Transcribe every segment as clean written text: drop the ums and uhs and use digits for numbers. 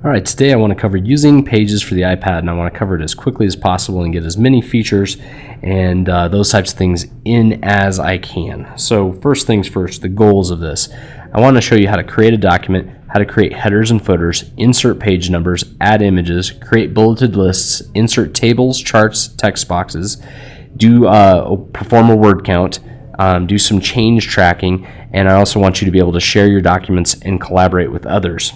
All right, today I want to cover using Pages for the iPad, and I want to cover it as quickly as possible and get as many features and those types of things in as I can. So first things first, the goals of this. I want to show you how to create a document, how to create headers and footers, insert page numbers, add images, create bulleted lists, insert tables, charts, text boxes, perform a word count, do some change tracking, and I also want you to be able to share your documents and collaborate with others.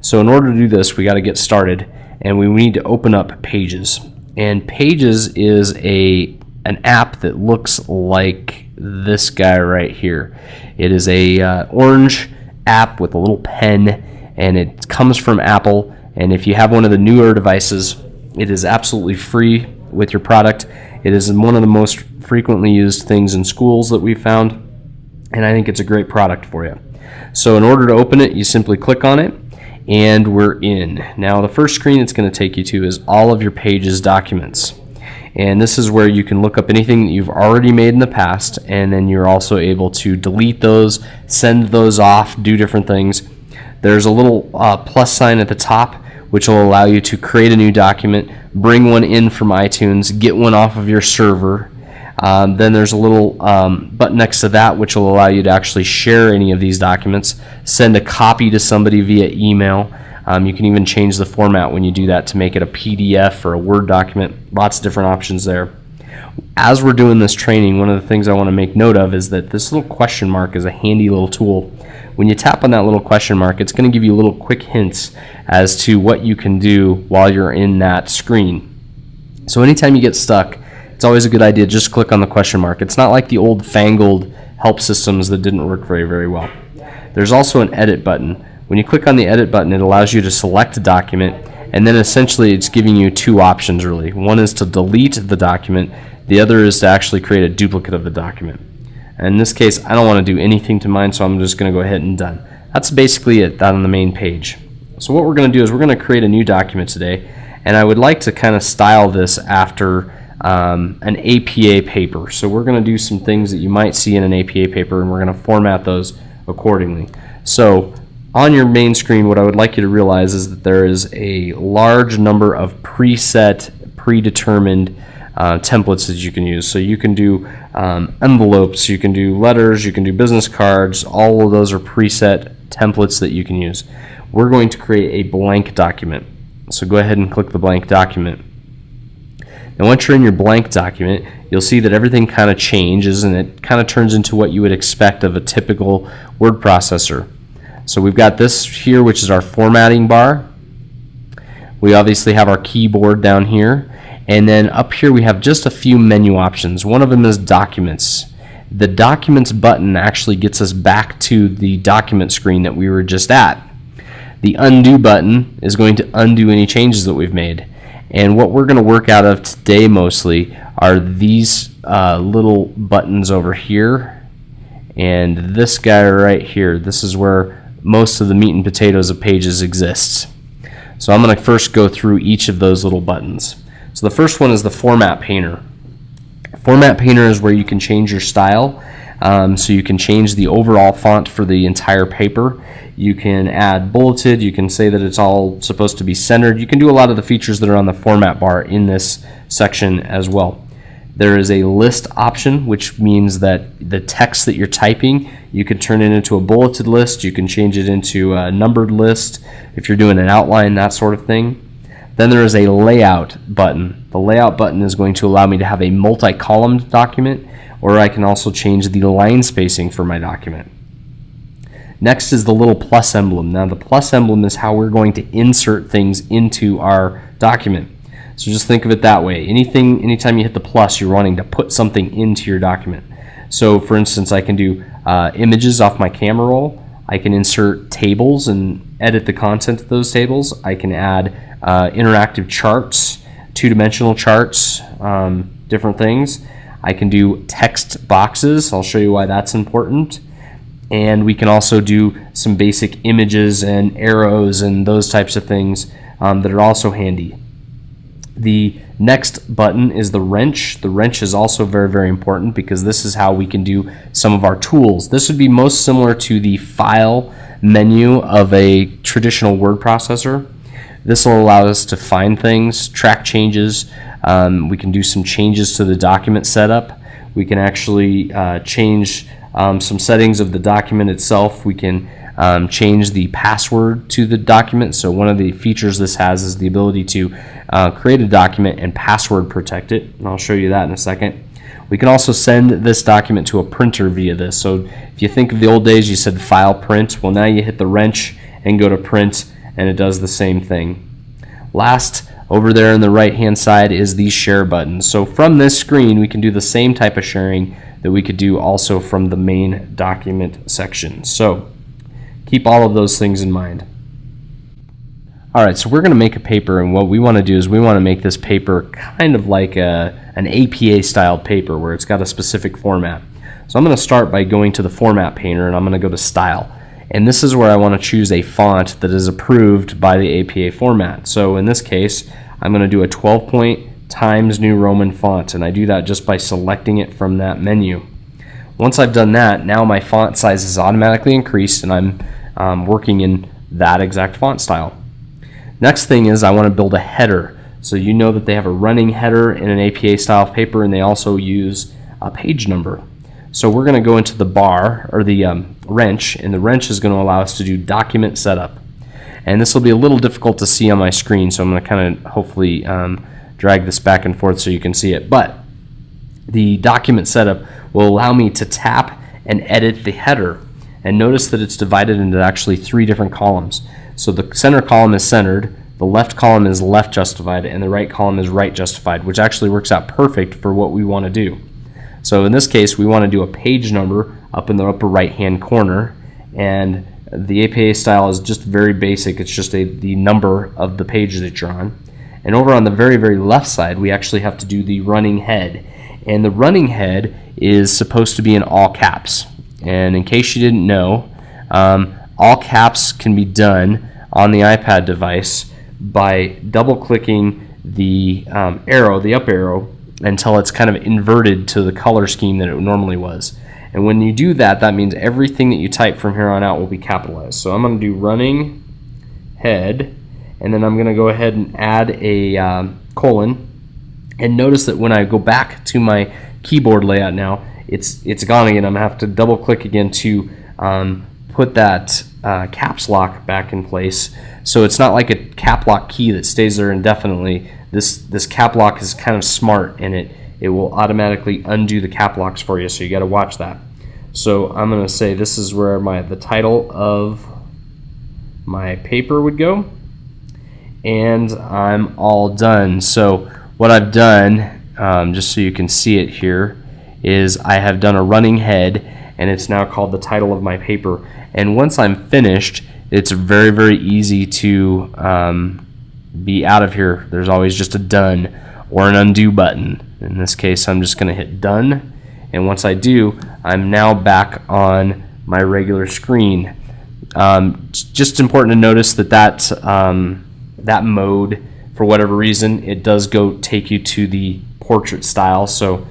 So in order to do this, we got to get started, and we need to open up Pages. And Pages is an app that looks like this guy right here. It is a orange app with a little pen, and it comes from Apple. And if you have one of the newer devices, it is absolutely free with your product. It is one of the most frequently used things in schools that we've found, and I think it's a great product for you. So in order to open it, you simply click on it, and we're in. Now the first screen it's going to take you to is all of your Pages documents. And this is where you can look up anything that you've already made in the past, and then you're also able to delete those, send those off, do different things. There's a little plus sign at the top which will allow you to create a new document, bring one in from iTunes, get one off of your server. Then there's a little button next to that which will allow you to actually share any of these documents, send a copy to somebody via email. You can even change the format when you do that to make it a PDF or a Word document. Lots of different options there. As we're doing this training, one of the things I want to make note of is that this little question mark is a handy little tool. When you tap on that little question mark, it's going to give you little quick hints as to what you can do while you're in that screen. So anytime you get stuck, it's always a good idea to just click on the question mark. It's not like the old fangled help systems that didn't work very, very well. There's also an edit button. When you click on the edit button, it allows you to select a document, and then essentially it's giving you two options really. One is to delete the document, the other is to actually create a duplicate of the document. And in this case, I don't want to do anything to mine, so I'm just going to go ahead and done. That's basically it on the main page. So what we're going to do is we're going to create a new document today, and I would like to kind of style this after an APA paper. So we're going to do some things that you might see in an APA paper, and we're going to format those accordingly. So on your main screen, what I would like you to realize is that there is a large number of preset, predetermined templates that you can use. So you can do envelopes, you can do letters, you can do business cards. All of those are preset templates that you can use. We're going to create a blank document. So go ahead and click the blank document. And once you're in your blank document, you'll see that everything kind of changes, and it kind of turns into what you would expect of a typical word processor. So we've got this here, which is our formatting bar. We obviously have our keyboard down here. And then up here we have just a few menu options. One of them is Documents. The Documents button actually gets us back to the document screen that we were just at. The Undo button is going to undo any changes that we've made. And what we're going to work out of today mostly are these little buttons over here and this guy right here. This is where most of the meat and potatoes of Pages exists. So I'm going to first go through each of those little buttons. So the first one is the Format Painter. Format Painter is where you can change your style. So you can change the overall font for the entire paper. You can add bulleted. You can say that it's all supposed to be centered. You can do a lot of the features that are on the format bar in this section as well. There is a list option, which means that the text that you're typing, you can turn it into a bulleted list. You can change it into a numbered list if you're doing an outline, that sort of thing. Then there is a layout button. The layout button is going to allow me to have a multi-columned document, or I can also change the line spacing for my document. Next is the little plus emblem. Now the plus emblem is how we're going to insert things into our document. So just think of it that way. Anytime you hit the plus, you're wanting to put something into your document. So for instance, I can do images off my camera roll. I can insert tables and edit the content of those tables. I can add interactive charts, two-dimensional charts, different things. I can do text boxes. I'll show you why that's important. And we can also do some basic images and arrows and those types of things that are also handy. The next button is the wrench. The wrench is also very, very important because this is how we can do some of our tools. This would be most similar to the file menu of a traditional word processor. This will allow us to find things, track changes. We can do some changes to the document setup. We can actually change some settings of the document itself. We can change the password to the document. So one of the features this has is the ability to create a document and password protect it, and I'll show you that in a second. We can also send this document to a printer via this. So if you think of the old days, you said file print. Well, now you hit the wrench and go to print, and it does the same thing. Last, over there on the right hand side is the share button. So from this screen we can do the same type of sharing that we could do also from the main document section. So keep all of those things in mind. Alright, so we're going to make a paper, and what we want to do is we want to make this paper kind of like an APA style paper where it's got a specific format. So I'm going to start by going to the format painter, and I'm going to go to style. And this is where I want to choose a font that is approved by the APA format. So in this case, I'm going to do a 12-point Times New Roman font, and I do that just by selecting it from that menu. Once I've done that, now my font size is automatically increased, and I'm working in that exact font style. Next thing is I want to build a header. So you know that they have a running header in an APA style paper, and they also use a page number. So we're going to go into the bar, or the wrench, and the wrench is going to allow us to do document setup. And this will be a little difficult to see on my screen, so I'm going to kind of hopefully drag this back and forth so you can see it. But the document setup will allow me to tap and edit the header. And notice that it's divided into actually 3 different columns. So the center column is centered, the left column is left justified, and the right column is right justified, which actually works out perfect for what we want to do. So in this case, we want to do a page number up in the upper right hand corner, and the APA style is just very basic. It's just the number of the page that you're on. And over on the very, very left side, we actually have to do the running head. And the running head is supposed to be in all caps. And in case you didn't know, all caps can be done on the iPad device by double-clicking the arrow, the up arrow, until it's kind of inverted to the color scheme that it normally was. And when you do that, that means everything that you type from here on out will be capitalized. So I'm going to do running head, and then I'm going to go ahead and add a colon. And notice that when I go back to my keyboard layout now, it's gone again. I'm going to have to double click again to put that caps lock back in place. So it's not like a cap lock key that stays there indefinitely. This cap lock is kind of smart, and it will automatically undo the cap locks for you, so you got to watch that. So I'm going to say this is where the title of my paper would go, and I'm all done. So what I've done, just so you can see it here, is I have done a running head, and it's now called the title of my paper. And once I'm finished, it's very, very easy to be out of here. There's always just a done or an undo button. In this case, I'm just going to hit done, and once I do, I'm now back on my regular screen. Just important to notice that that mode, for whatever reason, it does take you to the portrait style, so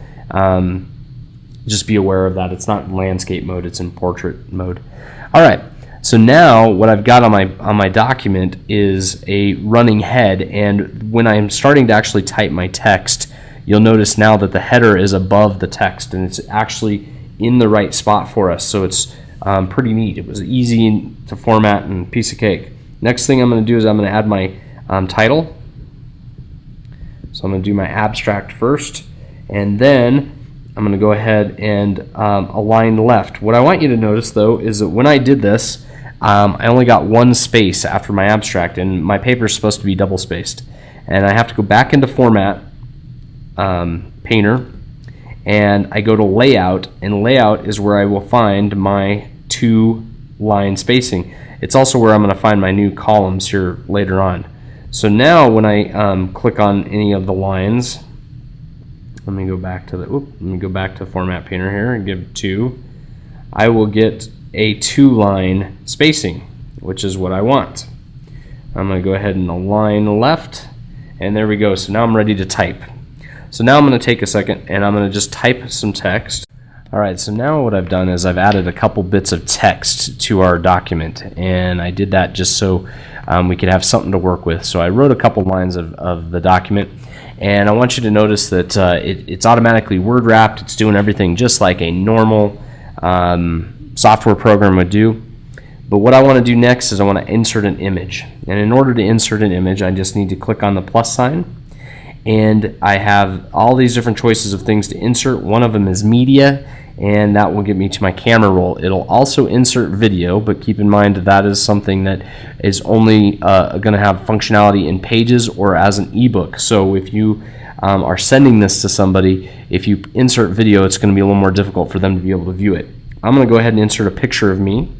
just be aware of that. It's not landscape mode, it's in portrait mode. Alright, so now what I've got on my document is a running head, and when I'm starting to actually type my text, you'll notice now that the header is above the text, and it's actually in the right spot for us, so it's pretty neat. It was easy to format and piece of cake. Next thing I'm going to do is I'm going to add my title. So I'm going to do my abstract first, and then I'm going to go ahead and align left. What I want you to notice, though, is that when I did this, I only got one space after my abstract, and my paper is supposed to be double spaced. And I have to go back into Format Painter, and I go to Layout, and Layout is where I will find my 2-line spacing. It's also where I'm going to find my new columns here later on. So now when I click on any of the lines, let me go back to Format Painter here and give it 2. I will get a 2-line spacing, which is what I want. I'm going to go ahead and align left, and there we go. So now I'm ready to type. So now I'm going to take a second, and I'm going to just type some text. Alright, so now what I've done is I've added a couple bits of text to our document, and I did that just so we could have something to work with. So I wrote a couple lines of the document, and I want you to notice that it's automatically word wrapped. It's doing everything just like a normal software program would do. But what I want to do next is I want to insert an image, and in order to insert an image I just need to click on the plus sign, and I have all these different choices of things to insert. One of them is media, and that will get me to my camera roll. It'll also insert video, but keep in mind that is something that is only going to have functionality in Pages or as an ebook. So if you are sending this to somebody, if you insert video, it's going to be a little more difficult for them to be able to view it. I'm going to go ahead and insert a picture of me.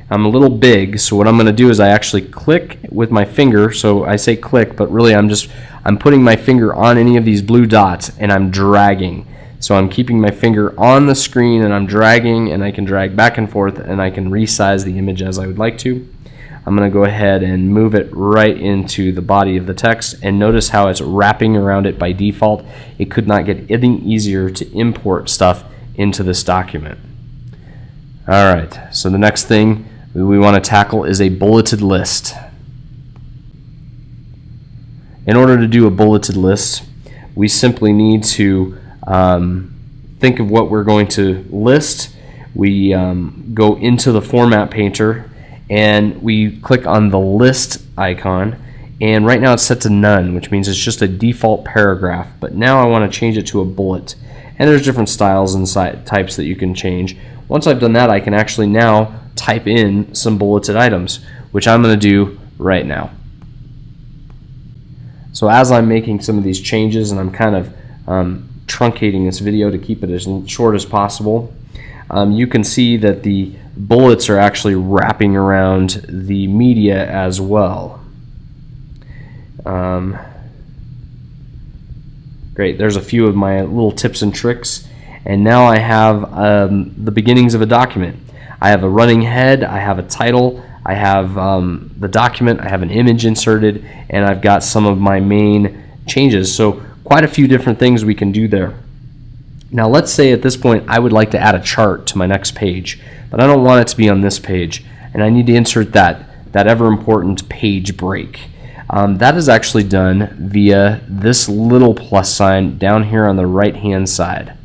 I'm a little big, so what I'm going to do is I actually click with my finger. So I say click, but really I'm putting my finger on any of these blue dots and I'm dragging. So I'm keeping my finger on the screen and I'm dragging, and I can drag back and forth, and I can resize the image as I would like to. I'm going to go ahead and move it right into the body of the text, and notice how it's wrapping around it by default. It could not get any easier to import stuff into this document. Alright, so the next thing we want to tackle is a bulleted list. In order to do a bulleted list, we simply need to think of what we're going to list. We go into the format painter and we click on the list icon, and right now it's set to none, which means it's just a default paragraph, but now I want to change it to a bullet, and there's different styles and types that you can change. Once I've done that, I can actually now type in some bulleted items, which I'm going to do right now. So as I'm making some of these changes, and I'm kind of truncating this video to keep it as short as possible, you can see that the bullets are actually wrapping around the media as well. Great, there's a few of my little tips and tricks, and now I have the beginnings of a document. I have a running head, I have a title, I have the document, I have an image inserted, and I've got some of my main changes. So quite a few different things we can do there. Now let's say at this point I would like to add a chart to my next page, but I don't want it to be on this page, and I need to insert that ever important page break. That is actually done via this little plus sign down here on the right hand side,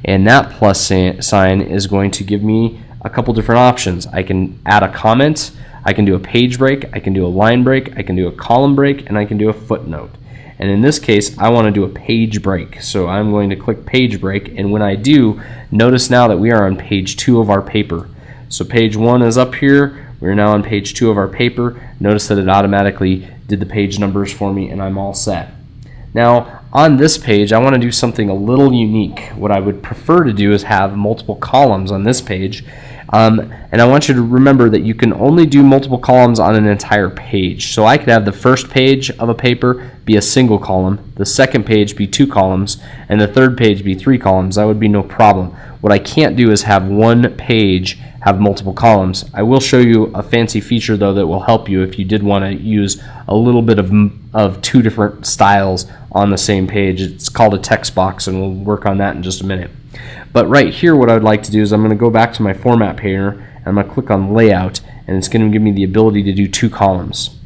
and that plus sign is going to give me a couple different options. I can add a comment, I can do a page break, I can do a line break, I can do a column break, and I can do a footnote. And in this case, I want to do a page break. So I'm going to click page break, and when I do, notice now that we are on page 2 of our paper. So page 1 is up here, we're now on page 2 of our paper. Notice that it automatically did the page numbers for me, and I'm all set. Now on this page, I want to do something a little unique. What I would prefer to do is have multiple columns on this page. And I want you to remember that you can only do multiple columns on an entire page. So I could have the first page of a paper be a single column, the second page be 2 columns, and the third page be 3 columns. That would be no problem. What I can't do is have one page have multiple columns. I will show you a fancy feature though that will help you if you did want to use a little bit of 2 different styles on the same page. It's called a text box, and we'll work on that in just a minute. But right here, what I would like to do is I'm going to go back to my format painter, and I'm going to click on layout, and it's going to give me the ability to do 2 columns.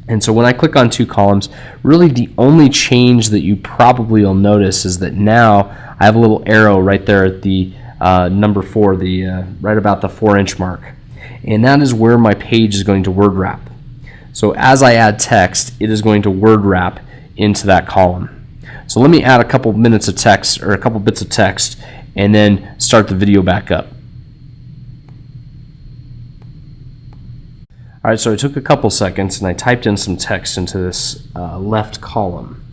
And so when I click on 2 columns, really the only change that you probably will notice is that now I have a little arrow right there at the number 4, right about the 4-inch mark, and that is where my page is going to word wrap. So as I add text, it is going to word wrap into that column. So let me add a couple minutes of text, or a couple bits of text, and then start the video back up. Alright, so I took a couple seconds and I typed in some text into this left column.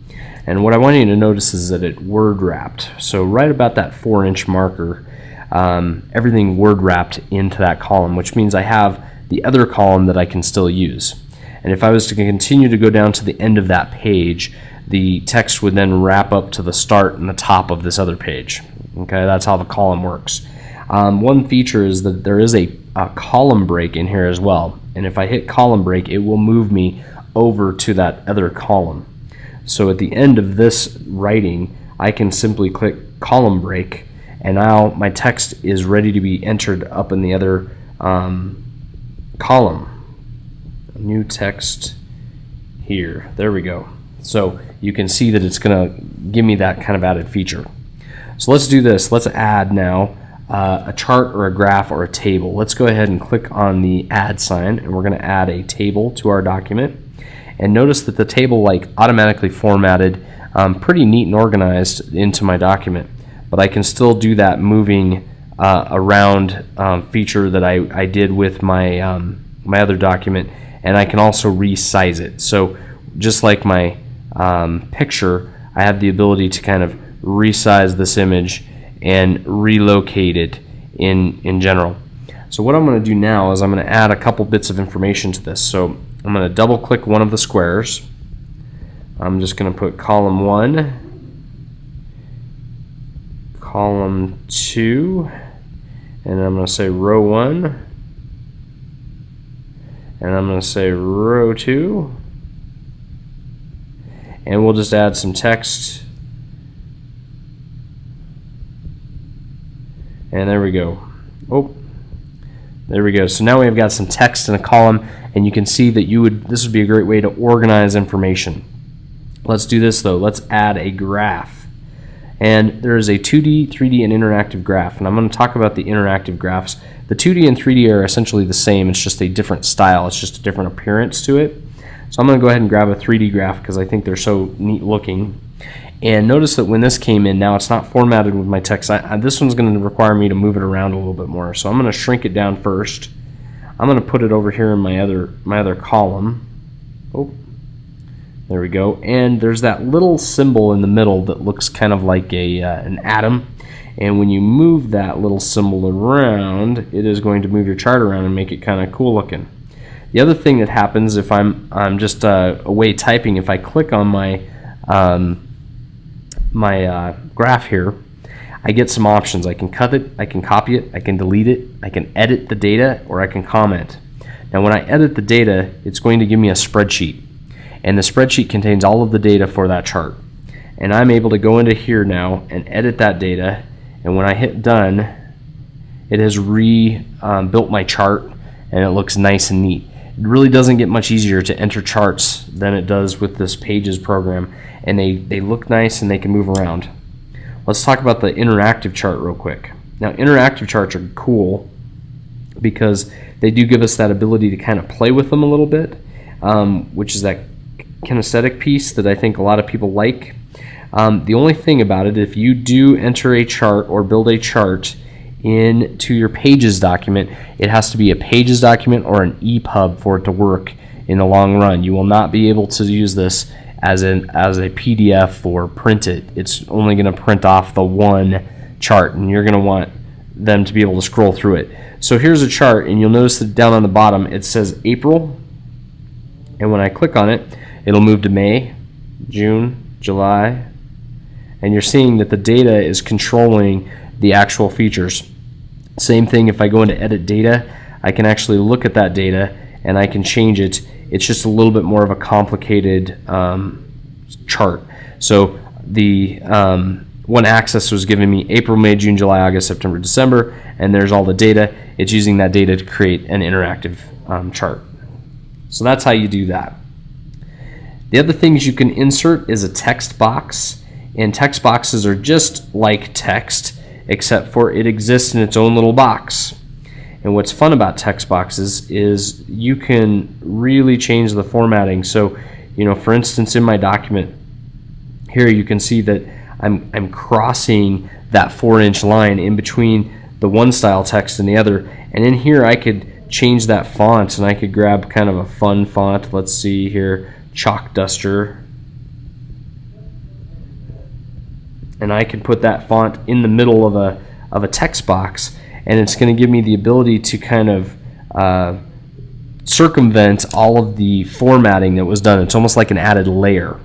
And what I want you to notice is that it word wrapped. So right about that 4-inch marker, everything word wrapped into that column, which means I have the other column that I can still use. And if I was to continue to go down to the end of that page, the text would then wrap up to the start and the top of this other page. Okay, that's how the column works. One feature is that there is a column break in here as well, and if I hit column break, it will move me over to that other column. So at the end of this writing, I can simply click column break, and now my text is ready to be entered up in the other column. New text here. There we go. So you can see that it's going to give me that kind of added feature. So let's do this. Let's add now a chart or a graph or a table. Let's go ahead and click on the add sign, and we're going to add a table to our document. And notice that the table automatically formatted pretty neat and organized into my document, but I can still do that moving around feature that I did with my my other document, and I can also resize it. So just like my picture, I have the ability to kind of resize this image and relocate it in general. So what I'm going to do now is I'm going to add a couple bits of information to this. So I'm going to double click one of the squares. I'm just going to put column 1, column 2, and I'm going to say row 1, and I'm going to say row 2, and we'll just add some text, and there we go. Oh, there we go. So now we've got some text in a column, and you can see that this would be a great way to organize information. Let's do this though. Let's add a graph. And there is a 2D, 3D, and interactive graph. And I'm going to talk about the interactive graphs. The 2D and 3D are essentially the same. It's just a different style. It's just a different appearance to it. So I'm going to go ahead and grab a 3D graph because I think they're so neat looking. And notice that when this came in, now it's not formatted with my text. This one's going to require me to move it around a little bit more. So I'm going to shrink it down first. I'm going to put it over here in my other column. Oh, there we go. And there's that little symbol in the middle that looks kind of like an atom. And when you move that little symbol around, it is going to move your chart around and make it kind of cool looking. The other thing that happens if I'm just away typing, if I click on my graph here, I get some options. I can cut it, I can copy it, I can delete it, I can edit the data, or I can comment. Now when I edit the data, it's going to give me a spreadsheet, and the spreadsheet contains all of the data for that chart. And I'm able to go into here now and edit that data, and when I hit done, it has built my chart, and it looks nice and neat. It really doesn't get much easier to enter charts than it does with this Pages program, and they look nice and they can move around. Let's talk about the interactive chart real quick. Now interactive charts are cool because they do give us that ability to kind of play with them a little bit, which is that kinesthetic piece that I think a lot of people like. The only thing about it, if you do enter a chart or build a chart into your Pages document, it has to be a Pages document or an EPUB for it to work in the long run. You will not be able to use this as a PDF or print it. It's only going to print off the one chart, and you're going to want them to be able to scroll through it. So here's a chart, and you'll notice that down on the bottom it says April, and when I click on it, it'll move to May, June, July, and you're seeing that the data is controlling the actual features. Same thing if I go into edit data, I can actually look at that data and I can change it. It's just a little bit more of a complicated chart. So the one axis was giving me April, May, June, July, August, September, December, and there's all the data. It's using that data to create an interactive chart. So that's how you do that. The other things you can insert is a text box, and text boxes are just like text, except for it exists in its own little box. And what's fun about text boxes is you can really change the formatting. So, for instance, in my document here, you can see that I'm crossing that 4-inch line in between the one style text and the other. And in here, I could change that font, and I could grab kind of a fun font. Let's see here, Chalk Duster. And I can put that font in the middle of a text box, and it's going to give me the ability to kind of circumvent all of the formatting that was done. It's almost like an added layer.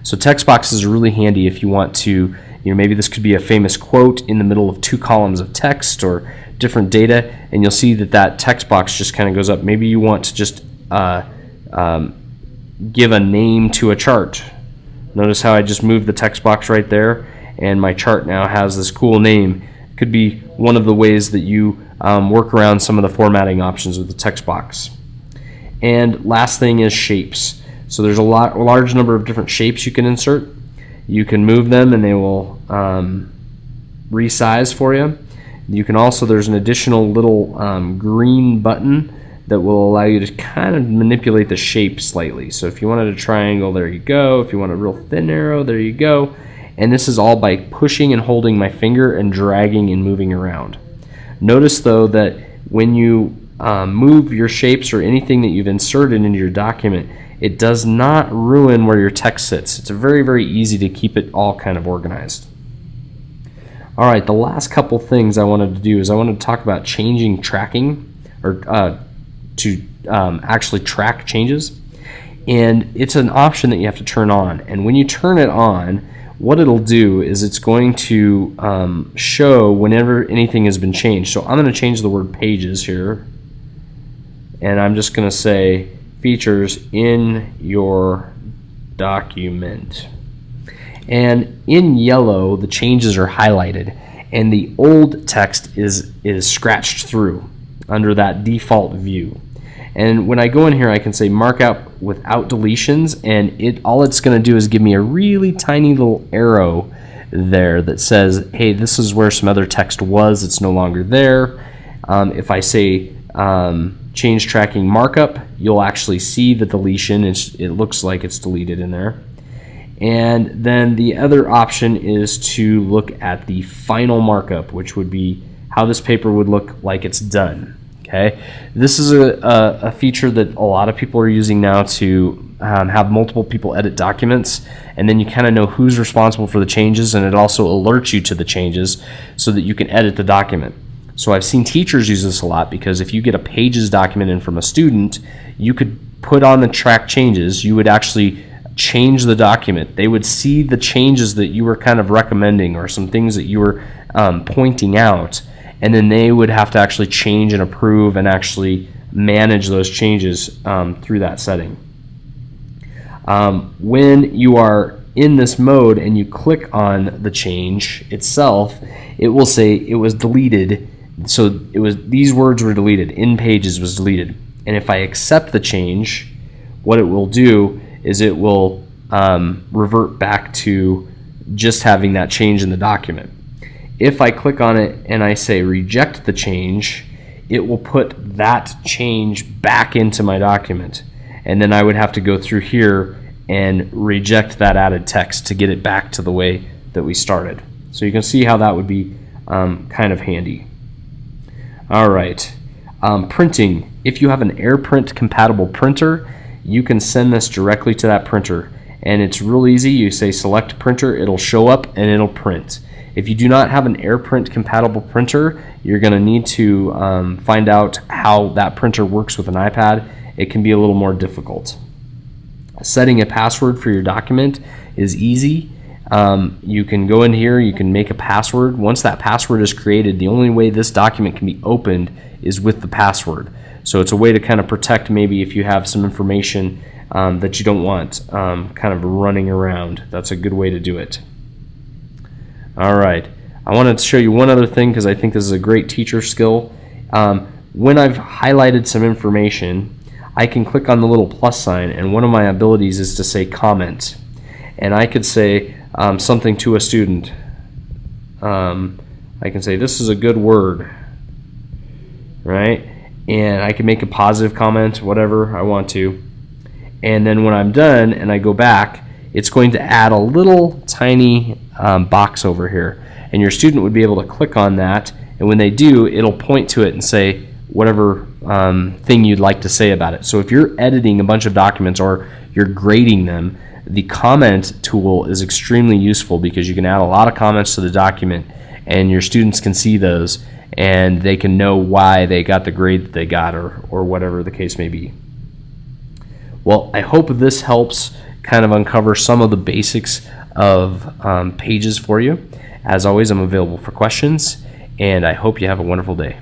So text boxes are really handy if you want to, maybe this could be a famous quote in the middle of 2 columns of text or different data, and you'll see that text box just kind of goes up. Maybe you want to just give a name to a chart. Notice how I just moved the text box right there, and my chart now has this cool name, Could be one of the ways that you work around some of the formatting options with the text box. And last thing is shapes. So there's a large number of different shapes you can insert. You can move them and they will resize for you. You can also, there's an additional little green button that will allow you to kind of manipulate the shape slightly. So if you wanted a triangle, there you go. If you want a real thin arrow, there you go. And this is all by pushing and holding my finger and dragging and moving around. Notice though that when you move your shapes or anything that you've inserted into your document, it does not ruin where your text sits. It's very, very easy to keep it all kind of organized. All right, the last couple things I wanted to do is I wanted to talk about changing tracking, or to actually track changes. And it's an option that you have to turn on. And when you turn it on, what it'll do is it's going to show whenever anything has been changed. So I'm going to change the word pages here. And I'm just going to say features in your document. And in yellow, the changes are highlighted. And the old text is scratched through under that default view. And when I go in here, I can say markup without deletions, and all it's going to do is give me a really tiny little arrow there that says, hey, this is where some other text was, it's no longer there. If I say change tracking markup, you'll actually see the deletion. It looks like it's deleted in there. And then the other option is to look at the final markup, which would be how this paper would look like it's done. Okay, this is a feature that a lot of people are using now to have multiple people edit documents, and then you kind of know who's responsible for the changes, and it also alerts you to the changes so that you can edit the document. So I've seen teachers use this a lot, because if you get a pages document in from a student, you could put on the track changes. You would actually change the document. They would see the changes that you were kind of recommending or some things that you were pointing out, and then they would have to actually change and approve and actually manage those changes through that setting. When you are in this mode and you click on the change itself, it will say it was deleted. So these words were deleted. In pages was deleted. And if I accept the change, what it will do is it will revert back to just having that change in the document. If I click on it and I say reject the change, it will put that change back into my document. And then I would have to go through here and reject that added text to get it back to the way that we started. So you can see how that would be kind of handy. All right, printing. If you have an AirPrint compatible printer, you can send this directly to that printer. And it's real easy. You say select printer, it'll show up and it'll print. If you do not have an AirPrint compatible printer, you're going to need to find out how that printer works with an iPad. It can be a little more difficult. Setting a password for your document is easy. You can go in here, you can make a password. Once that password is created, the only way this document can be opened is with the password. So it's a way to kind of protect maybe if you have some information that you don't want kind of running around. That's a good way to do it. All right, I wanted to show you one other thing because I think this is a great teacher skill. When I've highlighted some information, I can click on the little plus sign, and one of my abilities is to say comment. And I could say something to a student. I can say this is a good word, right? And I can make a positive comment, whatever I want to. And then when I'm done and I go back, it's going to add a little tiny box over here, and your student would be able to click on that, and when they do, it'll point to it and say whatever thing you'd like to say about it. So if you're editing a bunch of documents or you're grading them, the comment tool is extremely useful because you can add a lot of comments to the document, and your students can see those and they can know why they got the grade that they got, or whatever the case may be. Well, I hope this helps kind of uncover some of the basics of pages for you. As always, I'm available for questions, and I hope you have a wonderful day.